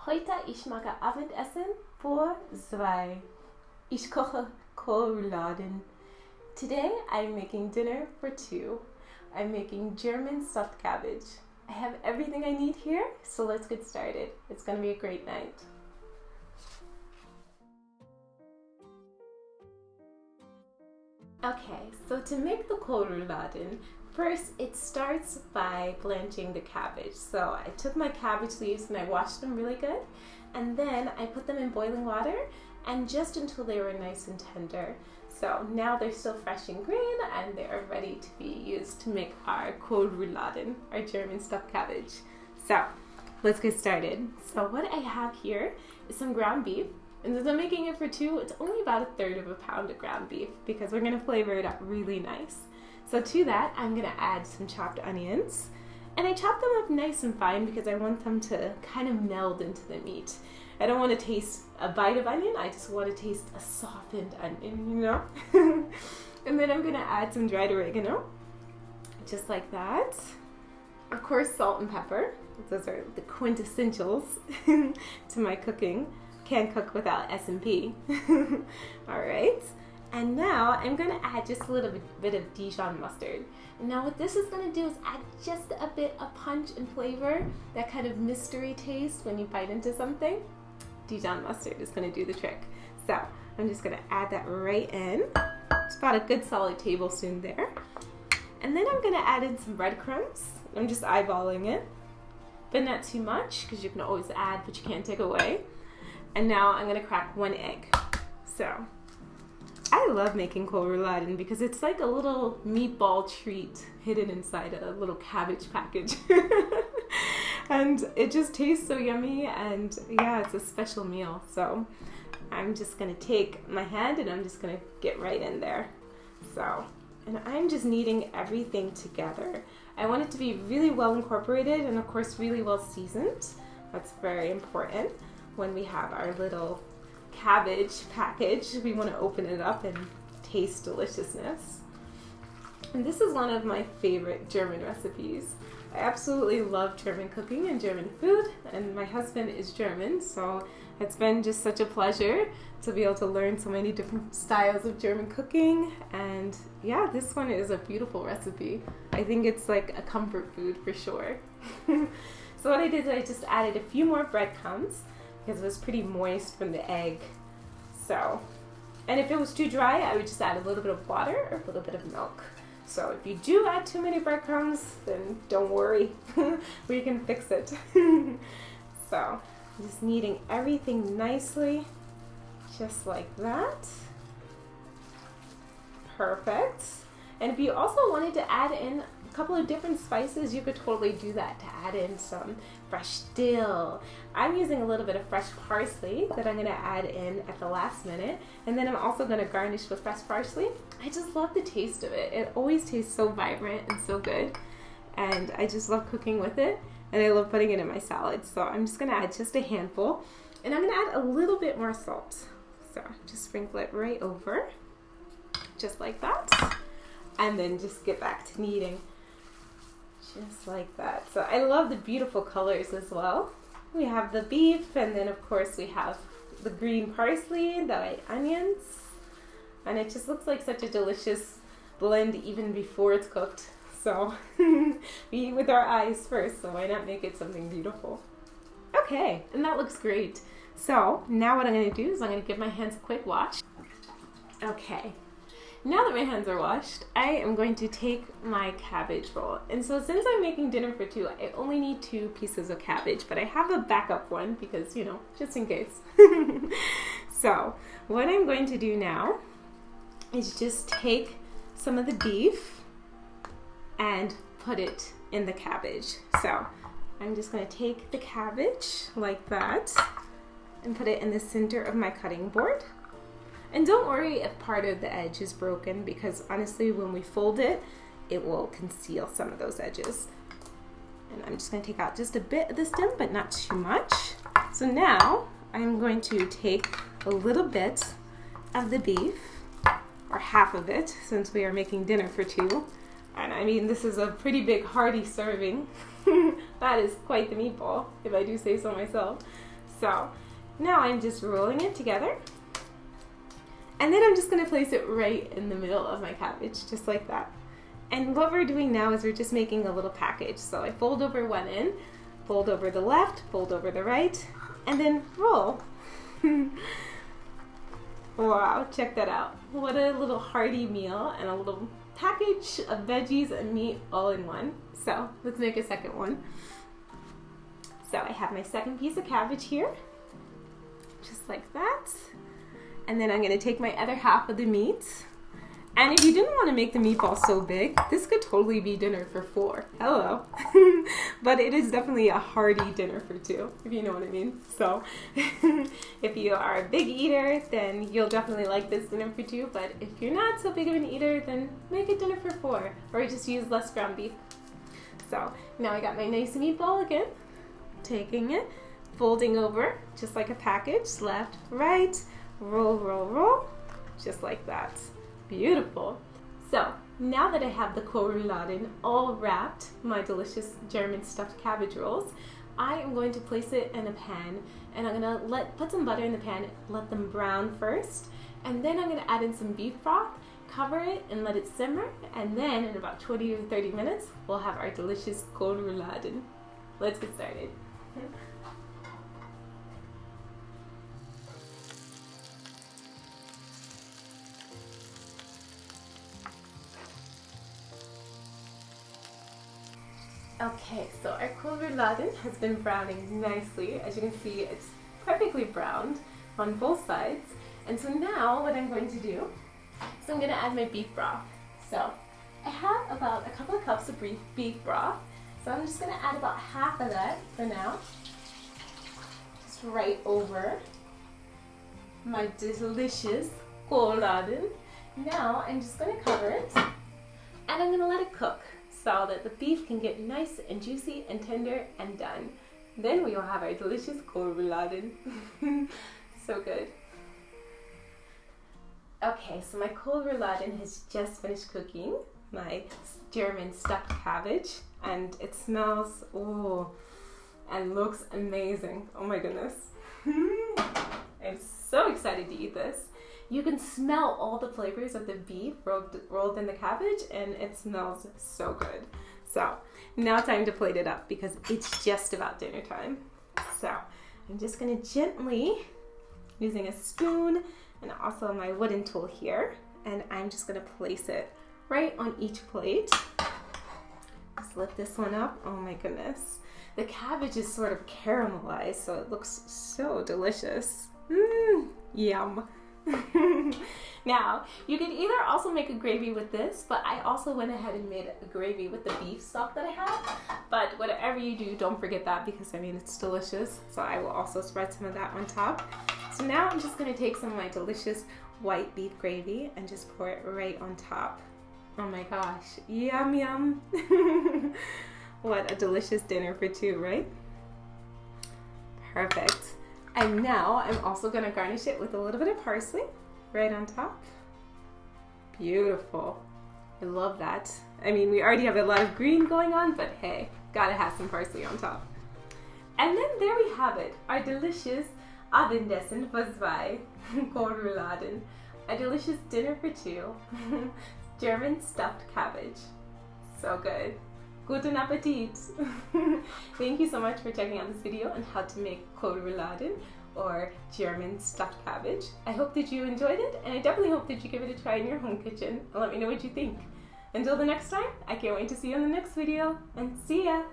Heute ich mache Abendessen für zwei. Ich koche Kohlrouladen. Today I'm making dinner for two. I'm making German stuffed cabbage. I have everything I need here, so let's get started. It's going to be a great night. Okay, so to make the Kohlrouladen, first it starts by blanching the cabbage. So I took my cabbage leaves and I washed them really good, and then I put them in boiling water and just until they were nice and tender. So now they're still fresh and green and they are ready to be used to make our Kohlrouladen, our German stuffed cabbage. So let's get started. So what I have here is some ground beef. And since I'm making it for two, it's only about 1/3 of a pound of ground beef because we're going to flavor it up really nice. So to that, I'm going to add some chopped onions. And I chop them up nice and fine because I want them to kind of meld into the meat. I don't want to taste a bite of onion, I just want to taste a softened onion, you know? And then I'm going to add some dried oregano, just like that. Of course, salt and pepper. Those are the quintessentials to my cooking. Can't cook without S&P. All right. And now I'm going to add just a little bit of Dijon mustard. And now what this is going to do is add just a bit of punch and flavor, that kind of mystery taste when you bite into something. Dijon mustard is going to do the trick. So I'm just going to add that right in. It's about a good solid tablespoon there. And then I'm going to add in some breadcrumbs. I'm just eyeballing it, but not too much because you can always add, but you can't take away. And now I'm going to crack 1 egg. So I love making Kohlrouladen because it's like a little meatball treat hidden inside a little cabbage package. And it just tastes so yummy, and yeah, it's a special meal. So I'm just going to take my hand and I'm just going to get right in there. So, and I'm just kneading everything together. I want it to be really well incorporated and of course really well seasoned. That's very important. When we have our little cabbage package, we want to open it up and taste deliciousness. And this is one of my favorite German recipes. I absolutely love German cooking and German food, and my husband is German, so it's been just such a pleasure to be able to learn so many different styles of German cooking. And yeah, this one is a beautiful recipe. I think it's like a comfort food for sure. So what I did is I just added a few more breadcrumbs because it was pretty moist from the egg. So, and if it was too dry, I would just add a little bit of water or a little bit of milk. So if you do add too many breadcrumbs, then don't worry, we can fix it. So, just kneading everything nicely, just like that. Perfect. And if you also wanted to add in a couple of different spices, you could totally do that to add in some fresh dill. I'm using a little bit of fresh parsley that I'm going to add in at the last minute. And then I'm also going to garnish with fresh parsley. I just love the taste of it. It always tastes so vibrant and so good. And I just love cooking with it. And I love putting it in my salad. So I'm just going to add just a handful. And I'm going to add a little bit more salt. So just sprinkle it right over. Just like that. And then just get back to kneading. Just like that. So I love the beautiful colors as well. We have the beef, and then of course we have the green parsley, the white onions, and it just looks like such a delicious blend even before it's cooked. So we eat with our eyes first, so why not make it something beautiful? Okay, and that looks great. So now what I'm going to do is I'm going to give my hands a quick wash. Okay. Now that my hands are washed, I am going to take my cabbage roll. And so since I'm making dinner for two, I only need 2 pieces of cabbage, but I have a backup one because, you know, just in case. So what I'm going to do now is just take some of the beef and put it in the cabbage. So I'm just going to take the cabbage like that and put it in the center of my cutting board. And don't worry if part of the edge is broken because honestly when we fold it, it will conceal some of those edges. And I'm just going to take out just a bit of the stem but not too much. So now I'm going to take a little bit of the beef, or half of it since we are making dinner for two. And I mean this is a pretty big hearty serving. That is quite the meatball if I do say so myself. So now I'm just rolling it together. And then I'm just gonna place it right in the middle of my cabbage, just like that. And what we're doing now is we're just making a little package. So I fold over one end, fold over the left, fold over the right, and then roll. Wow, check that out. What a little hearty meal and a little package of veggies and meat all in one. So let's make a second one. So I have my second piece of cabbage here, just like that. And then I'm gonna take my other half of the meat. And if you didn't want to make the meatballs so big, this could totally be dinner for 4. Hello. But it is definitely a hearty dinner for 2, if you know what I mean. So if you are a big eater, then you'll definitely like this dinner for 2. But if you're not so big of an eater, then make it dinner for 4. Or just use less ground beef. So now I got my nice meatball again. Taking it, folding over, just like a package. Left, right, roll, roll, roll. Just like that. Beautiful. So now that I have the Kohlrouladen all wrapped, my delicious German stuffed cabbage rolls, I am going to place it in a pan, and I'm gonna put some butter in the pan, let them brown first, and then I'm gonna add in some beef broth, cover it and let it simmer, and then in about 20 to 30 minutes we'll have our delicious Kohlrouladen. Let's get started. Okay, so our Kohlrouladen has been browning nicely. As you can see, it's perfectly browned on both sides. And so now what I'm going to do is I'm going to add my beef broth. So I have about a couple of cups of beef broth. So I'm just going to add about half of that for now. Just right over my delicious Kohlrouladen. Now I'm just going to cover it and I'm going to let it cook, so that the beef can get nice and juicy and tender and done. Then we will have our delicious Kohlrouladen. So good. Okay, so my Kohlrouladen has just finished cooking, my German stuffed cabbage, and it smells, oh, and looks amazing. Oh my goodness. I'm so excited to eat this. You can smell all the flavors of the beef rolled in the cabbage, and it smells so good. So now time to plate it up because it's just about dinner time. So I'm just gonna gently, using a spoon and also my wooden tool here, and I'm just gonna place it right on each plate. Just lift this one up. Oh my goodness. The cabbage is sort of caramelized, so it looks so delicious. Yum. Now, you could either also make a gravy with this, but I also went ahead and made a gravy with the beef stock that I have. But whatever you do, don't forget that because I mean it's delicious. So I will also spread some of that on top. So now I'm just going to take some of my delicious white beef gravy and just pour it right on top. Oh my gosh, yum yum. What a delicious dinner for 2, right? Perfect. And now I'm also going to garnish it with a little bit of parsley right on top. Beautiful. I love that. I mean, we already have a lot of green going on, but hey, gotta have some parsley on top. And then there we have it, our delicious Abendessen for Zwei, Kohlrouladen. A delicious dinner for 2, German stuffed cabbage. So good. Guten Appetit! Thank you so much for checking out this video on how to make Kohlrouladen, or German stuffed cabbage. I hope that you enjoyed it, and I definitely hope that you give it a try in your home kitchen and let me know what you think. Until the next time, I can't wait to see you in the next video, and see ya!